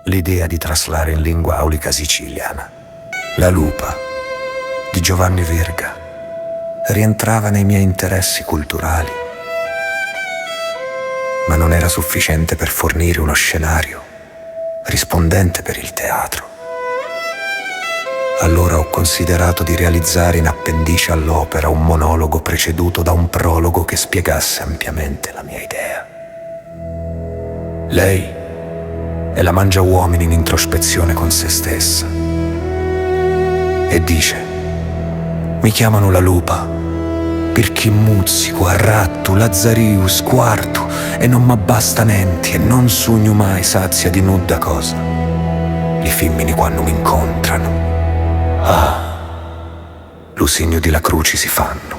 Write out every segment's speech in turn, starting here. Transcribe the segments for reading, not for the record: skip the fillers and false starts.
l'idea di traslare in lingua aulica siciliana La lupa di Giovanni Verga rientrava nei miei interessi culturali, ma non era sufficiente per fornire uno scenario rispondente per il teatro. Allora ho considerato di realizzare in appendice all'opera un monologo preceduto da un prologo che spiegasse ampiamente la mia idea. Lei è la mangiauomini in introspezione con se stessa e dice: mi chiamano la lupa perché muzzico, arratto, lazzariu, squarto e non m'abbasta nenti e non sogno mai sazia di nudda cosa. Li femmini quando mi incontrano, lo segno di la cruci si fanno.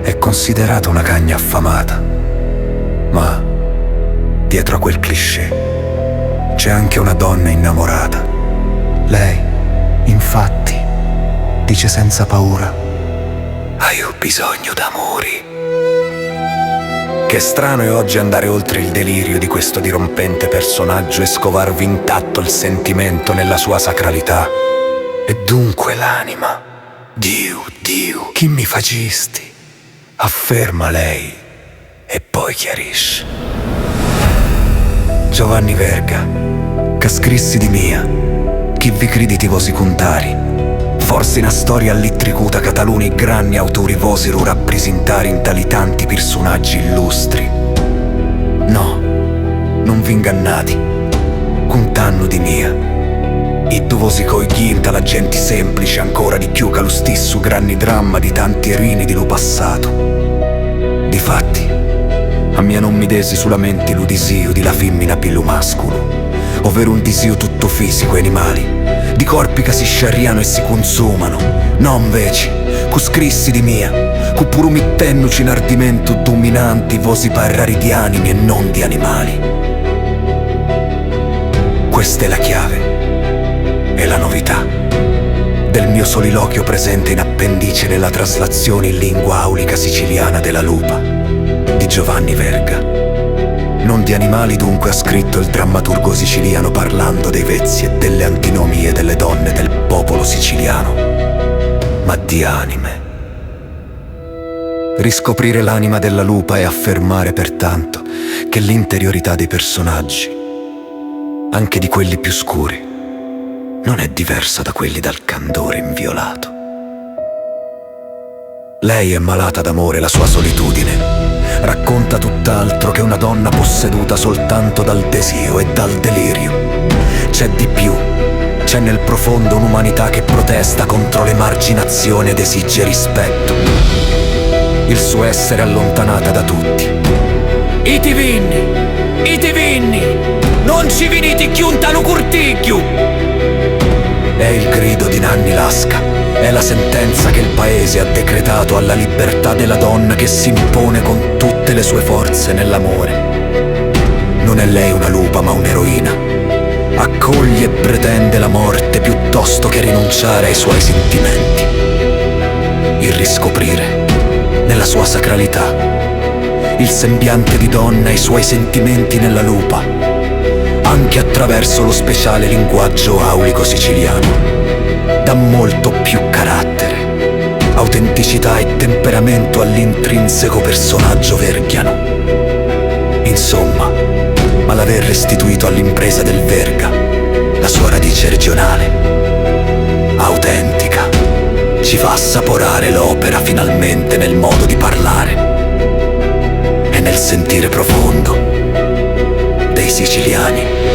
È considerata una cagna affamata, ma dietro a quel cliché c'è anche una donna innamorata. Lei, infatti, dice senza paura: ho bisogno d'amori. Che strano è oggi andare oltre il delirio di questo dirompente personaggio e scovarvi intatto il sentimento nella sua sacralità. E dunque l'anima, Dio, chi mi facisti? Afferma lei e poi chiarisce. Giovanni Verga, che scrissi di mia, chi vi crediti vosi contari? Forse una storia all'ittricuta che taluni grandi autori vosiru rappresentare in tali tanti personaggi illustri. No, non vi ingannati, contanno di mia. E tu vosi coglienta la gente semplice ancora di più che lo stesso grandi dramma di tanti erini di lo passato. Difatti, a mia non mi desi solamente l'udisio di la femmina più mascolo, ovvero un disio tutto fisico e animali, di corpi che si sciarriano e si consumano. No invece, cu scrissi di mia, cu pur mittennuci in ardimento dominanti vosi parlare di animi e non di animali. Questa è la chiave e la novità del mio soliloquio presente in appendice nella traslazione in lingua aulica siciliana della lupa di Giovanni Verga. Non di animali dunque ha scritto il drammaturgo siciliano parlando dei vezzi e delle antinomie delle donne del popolo siciliano, ma di anime. Riscoprire l'anima della lupa e affermare pertanto che l'interiorità dei personaggi, anche di quelli più scuri, non è diversa da quelli dal candore inviolato. Lei è malata d'amore, la sua solitudine racconta tutt'altro che una donna posseduta soltanto dal desio e dal delirio. C'è di più, c'è nel profondo un'umanità che protesta contro l'emarginazione ed esige rispetto. Il suo essere allontanata da tutti. Iti vinni, non ci venite chiuntano curtigliu! È il grido di Nanni Lasca. È la sentenza che il paese ha decretato alla libertà della donna che si impone con tutte le sue forze nell'amore. Non è lei una lupa ma un'eroina. Accoglie e pretende la morte piuttosto che rinunciare ai suoi sentimenti. Il riscoprire, nella sua sacralità, il sembiante di donna e i suoi sentimenti nella lupa, anche attraverso lo speciale linguaggio aulico siciliano, dà molto più carattere, autenticità e temperamento all'intrinseco personaggio verghiano. Insomma, ma l'aver restituito all'impresa del Verga la sua radice regionale, autentica, ci fa assaporare l'opera finalmente nel modo di parlare e nel sentire profondo dei siciliani.